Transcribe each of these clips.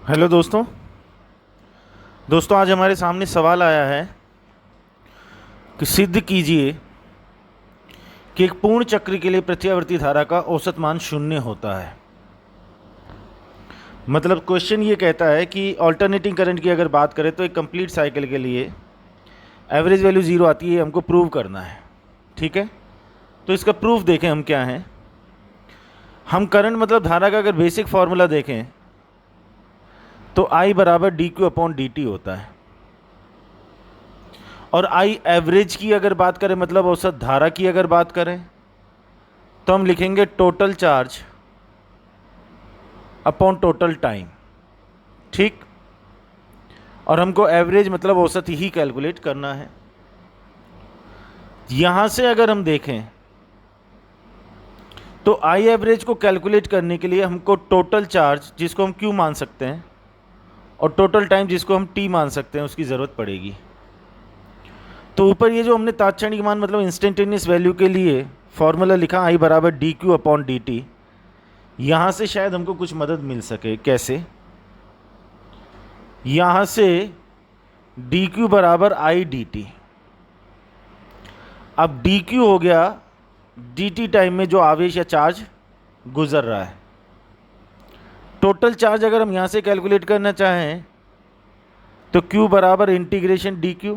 Hello दोस्तों। आज हमारे सामने सवाल आया है कि सिद्ध कीजिए कि एक पूर्ण चक्र के लिए प्रत्यावर्ती धारा का औसत मान शून्य होता है। मतलब क्वेश्चन ये कहता है कि ऑल्टरनेटिंग करंट की अगर बात करें तो एक कंप्लीट साइकिल के लिए एवरेज वैल्यू ज़ीरो आती है, हमको प्रूव करना है। ठीक है, तो इसका प्रूफ देखें हम क्या हैं। हम करंट मतलब धारा का अगर बेसिक फार्मूला देखें तो I बराबर D Q upon D T होता है, और I एवरेज की अगर बात करें मतलब औसत धारा की अगर बात करें तो हम लिखेंगे total charge upon total time. ठीक, और हमको एवरेज मतलब औसत ही कैलकुलेट करना है। यहां से अगर हम देखें तो I एवरेज को कैलकुलेट करने के लिए हमको टोटल चार्ज जिसको हम Q मान सकते हैं और टोटल टाइम जिसको हम T मान सकते हैं उसकी ज़रूरत पड़ेगी। तो ऊपर ये जो हमने तात्क्षणिक मान मतलब इंस्टेंटेनियस वैल्यू के लिए फॉर्मूला लिखा I बराबर D Q upon D T, यहाँ से शायद हमको कुछ मदद मिल सके। कैसे? यहाँ से डी क्यू बराबर आई डी टी। अब डी क्यू हो गया डी टी टाइम में जो आवेश या चार्ज गुजर रहा है। टोटल चार्ज अगर हम यहाँ से कैलकुलेट करना चाहें तो Q बराबर integration d Q.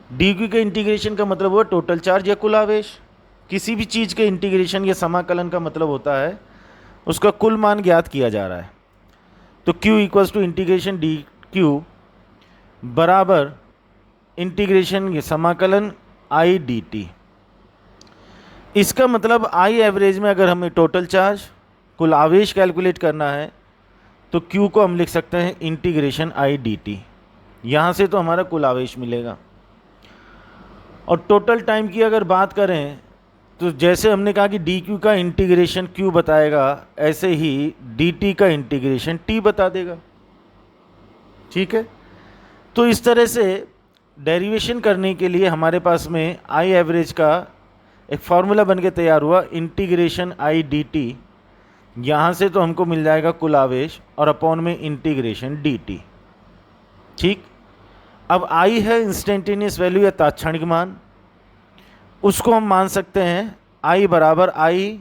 D Q के इंटीग्रेशन का मतलब हुआ टोटल चार्ज या कुल आवेश। किसी भी चीज़ के इंटीग्रेशन या समाकलन का मतलब होता है उसका कुल मान ज्ञात किया जा रहा है। तो Q equals to integration d q बराबर इंटीग्रेशन ये समाकलन आई डी टी। इसका मतलब I एवरेज में अगर हमें टोटल चार्ज कुल आवेश कैलकुलेट करना है तो Q को हम लिख सकते हैं इंटीग्रेशन आई डी टी। यहाँ से तो हमारा कुल आवेश मिलेगा। और टोटल टाइम की अगर बात करें तो जैसे हमने कहा कि डी क्यू का इंटीग्रेशन Q बताएगा, ऐसे ही डी टी का इंटीग्रेशन T बता देगा। ठीक है, तो इस तरह से डेरिवेशन करने के लिए हमारे पास में I एवरेज का एक फार्मूला बन के तैयार हुआ, इंटीग्रेशन आई डी टी। यहाँ से तो हमको मिल जाएगा कुल आवेश और अपॉन में इंटीग्रेशन डी टी। ठीक, अब I है इंस्टेंटेनियस वैल्यू या तात्क्षणिक मान, उसको हम मान सकते हैं I बराबर I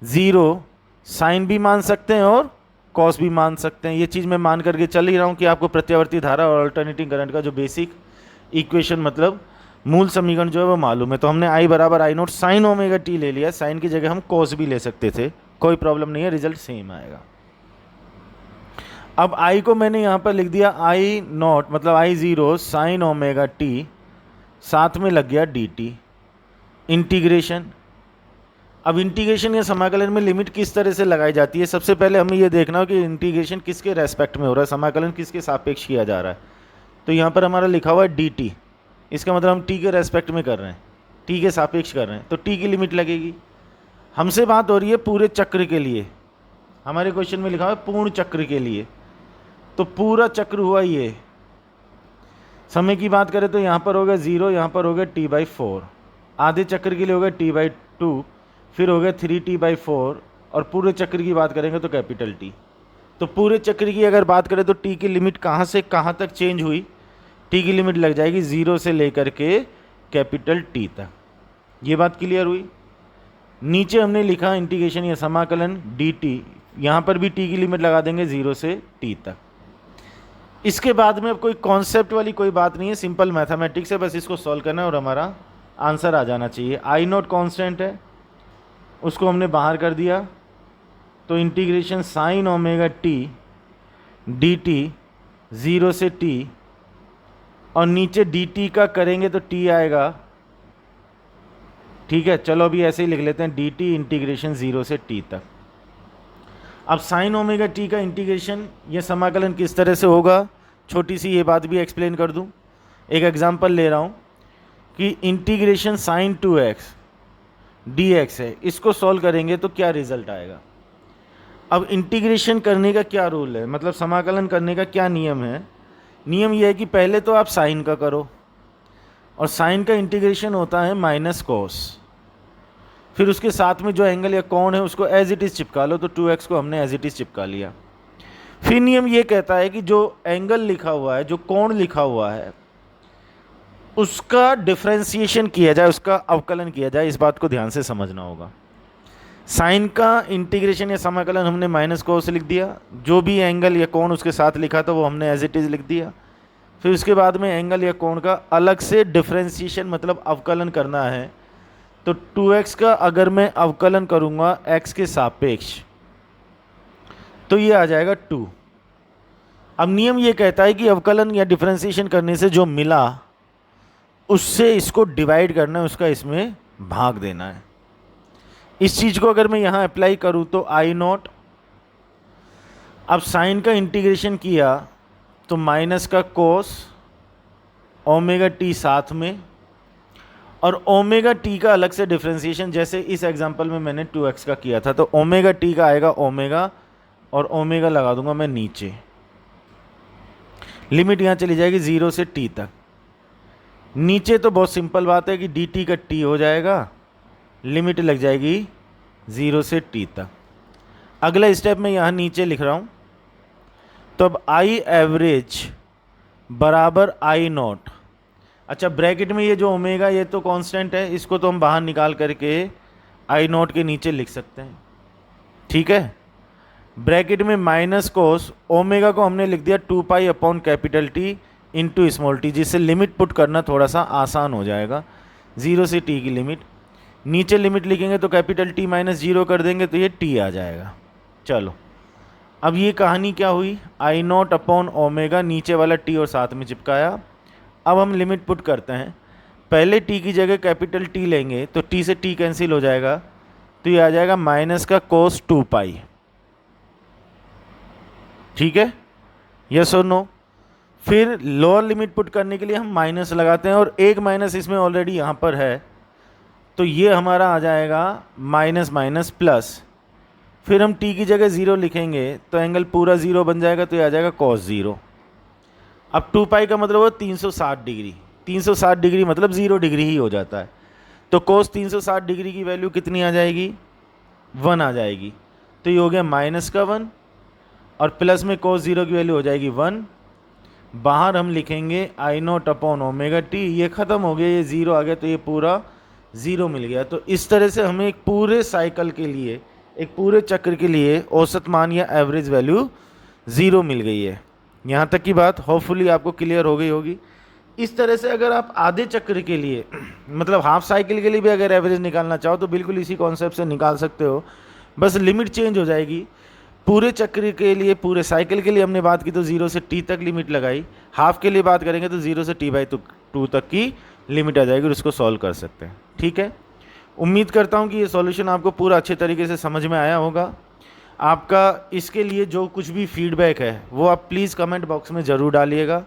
ज़ीरो साइन भी मान सकते हैं और कॉस भी मान सकते हैं। ये चीज़ मैं मान करके चल ही रहा हूँ कि आपको प्रत्यावर्ती धारा और अल्टरनेटिंग करंट का जो बेसिक इक्वेशन मतलब मूल समीकरण जो है वो मालूम है। तो हमने I बराबर आई नोट साइन ओमेगा टी ले लिया। साइन की जगह हम कॉस भी ले सकते थे, कोई प्रॉब्लम नहीं है, रिजल्ट सेम आएगा। अब I को मैंने यहाँ पर लिख दिया I नॉट मतलब I zero sine omega T, साथ में लग गया डी टी इंटीग्रेशन। अब इंटीग्रेशन या समाकलन में लिमिट किस तरह से लगाई जाती है, सबसे पहले हमें ये देखना हो कि इंटीग्रेशन किसके रेस्पेक्ट में हो रहा है, समाकलन किसके सापेक्ष किया जा रहा है। तो यहाँ पर हमारा लिखा हुआ है डी टी, इसका मतलब हम टी के रेस्पेक्ट में कर रहे हैं, टी के सापेक्ष कर रहे हैं, तो टी की लिमिट लगेगी। हमसे बात हो रही है पूरे चक्र के लिए, हमारे क्वेश्चन में लिखा हुआ है पूर्ण चक्र के लिए, तो पूरा चक्र हुआ ये। समय की बात करें तो यहाँ पर हो गया ज़ीरो, यहाँ पर हो गया टी बाई फोर। आधे चक्र के लिए हो गया टी बाई टू, फिर हो गया थ्री टी बाई फोर, और पूरे चक्र की बात करेंगे तो कैपिटल टी। तो पूरे चक्र की अगर बात करें तो टी की लिमिट कहाँ से कहाँ तक चेंज हुई, टी की लिमिट लग जाएगी ज़ीरो से लेकर के कैपिटल टी तक। ये बात क्लियर हुई। नीचे हमने लिखा इंटीग्रेशन या समाकलन डी टी, यहाँ पर भी टी की लिमिट लगा देंगे ज़ीरो से टी तक। इसके बाद में अब कोई कॉन्सेप्ट वाली कोई बात नहीं है, सिंपल मैथमेटिक्स है, बस इसको सॉल्व करना है और हमारा आंसर आ जाना चाहिए। आई नोट कॉन्स्टेंट है, उसको हमने बाहर कर दिया, तो integration sine omega T D T zero से टी, और नीचे डी टी का करेंगे तो टी आएगा। ठीक है, चलो अभी ऐसे ही लिख लेते हैं डी टी इंटीग्रेशन ज़ीरो से टी तक। अब साइन ओमेगा टी का इंटीग्रेशन ये समाकलन किस तरह से होगा, छोटी सी ये बात भी एक्सप्लेन कर दूं। एक एग्जांपल ले रहा हूं कि integration sign to x D x है, इसको सॉल्व करेंगे तो क्या रिजल्ट आएगा। अब इंटीग्रेशन करने का क्या रूल है, मतलब समाकलन करने का क्या नियम है। नियम यह है कि पहले तो आप साइन का करो, और साइन का इंटीग्रेशन होता है माइनस कॉस, फिर उसके साथ में जो एंगल या कोण है उसको एज इट इज़ चिपका लो। तो 2x को हमने एज इट इज़ चिपका लिया। फिर नियम ये कहता है कि जो एंगल लिखा हुआ है, जो कोण लिखा हुआ है, उसका डिफरेंशिएशन किया जाए, उसका अवकलन किया जाए। इस बात को ध्यान से समझना होगा। साइन का इंटीग्रेशन या समाकलन हमने माइनस कोस लिख दिया, जो भी एंगल या कोण उसके साथ लिखा था वो हमने एज इट इज़ लिख दिया। फिर उसके बाद में एंगल या कोण का अलग से डिफरेंशिएशन मतलब अवकलन करना है। तो 2x का अगर मैं अवकलन करूँगा x के सापेक्ष तो ये आ जाएगा 2। अब नियम ये कहता है कि अवकलन या डिफरेंशिएशन करने से जो मिला उससे इसको डिवाइड करना है, उसका इसमें भाग देना है। इस चीज़ को अगर मैं यहाँ अप्लाई करूँ तो I0, अब साइन का इंटीग्रेशन किया तो माइनस का कोस ओमेगा टी साथ में, और ओमेगा टी का अलग से डिफरेंशिएशन, जैसे इस एग्जांपल में मैंने 2x का किया था, तो ओमेगा टी का आएगा ओमेगा, और ओमेगा लगा दूंगा मैं नीचे। लिमिट यहाँ चली जाएगी 0 से t तक। नीचे तो बहुत सिंपल बात है कि dt का t हो जाएगा, लिमिट लग जाएगी 0 से t तक। अगला स्टेप मैं यहाँ नीचे लिख रहा हूँ, तो अब I एवरेज बराबर I0। अच्छा, ब्रैकेट में ये जो ओमेगा ये तो कांस्टेंट है, इसको तो हम बाहर निकाल करके I0 के नीचे लिख सकते हैं, ठीक है। ब्रैकेट में माइनस कोस ओमेगा को हमने लिख दिया 2 pi upon capital T into small t, जिससे लिमिट पुट करना थोड़ा सा आसान हो जाएगा। 0 से t की लिमिट, नीचे लिमिट लिखेंगे तो कैपिटल T माइनस 0 कर देंगे तो ये t आ जाएगा। चलो, अब ये कहानी क्या हुई, I0 अपॉन ओमेगा, नीचे वाला t और साथ में चिपकाया। अब हम लिमिट पुट करते हैं, पहले t की जगह कैपिटल T लेंगे तो t से t कैंसिल हो जाएगा, तो ये आ जाएगा माइनस का कोस 2 पाई, ठीक है, यस और नो। फिर लोअर लिमिट पुट करने के लिए हम माइनस लगाते हैं, और एक माइनस इसमें ऑलरेडी यहाँ पर है, तो ये हमारा आ जाएगा माइनस माइनस प्लस। फिर हम t की जगह 0 लिखेंगे तो एंगल पूरा 0 बन जाएगा, तो ये आ जाएगा cos 0। अब 2 पाई का मतलब हो 360 डिग्री, 360 डिग्री मतलब 0 डिग्री ही हो जाता है, तो cos 360 डिग्री की वैल्यू कितनी आ जाएगी, 1 आ जाएगी। तो ये हो गया माइनस का 1, और प्लस में cos 0 की वैल्यू हो जाएगी 1। बाहर हम लिखेंगे I0 अपॉन ओमेगा टी, ये ख़त्म हो गया, ये 0 आ गया, तो ये पूरा 0 मिल गया। तो इस तरह से हमें एक पूरे साइकिल के लिए, एक पूरे चक्र के लिए औसत मान या एवरेज वैल्यू 0 मिल गई है। यहाँ तक की बात होपफुली आपको क्लियर हो गई होगी। इस तरह से अगर आप आधे चक्र के लिए मतलब हाफ साइकिल के लिए भी अगर एवरेज निकालना चाहो तो बिल्कुल इसी कॉन्सेप्ट से निकाल सकते हो, बस लिमिट चेंज हो जाएगी। पूरे चक्र के लिए, पूरे साइकिल के लिए हमने बात की तो 0 से t तक लिमिट लगाई, हाफ के लिए बात करेंगे तो 0 से t/2 तक की लिमिट आ जाएगी, और उसको सॉल्व कर सकते हैं, ठीक है। उम्मीद करता हूँ कि ये सॉल्यूशन आपको पूरा अच्छे तरीके से समझ में आया होगा। आपका इसके लिए जो कुछ भी फीडबैक है वो आप प्लीज़ कमेंट बॉक्स में ज़रूर डालिएगा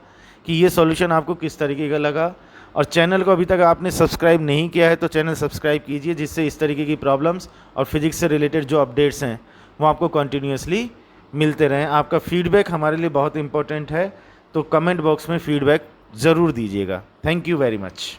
कि ये सॉल्यूशन आपको किस तरीके का लगा। और चैनल को अभी तक आपने सब्सक्राइब नहीं किया है तो चैनल सब्सक्राइब कीजिए, जिससे इस तरीके की प्रॉब्लम्स और फिजिक्स से रिलेटेड जो अपडेट्स हैं वो आपको कंटिन्यूसली मिलते रहें। आपका फीडबैक हमारे लिए बहुत इंपॉर्टेंट है, तो कमेंट बॉक्स में फीडबैक ज़रूर दीजिएगा। Thank you very much.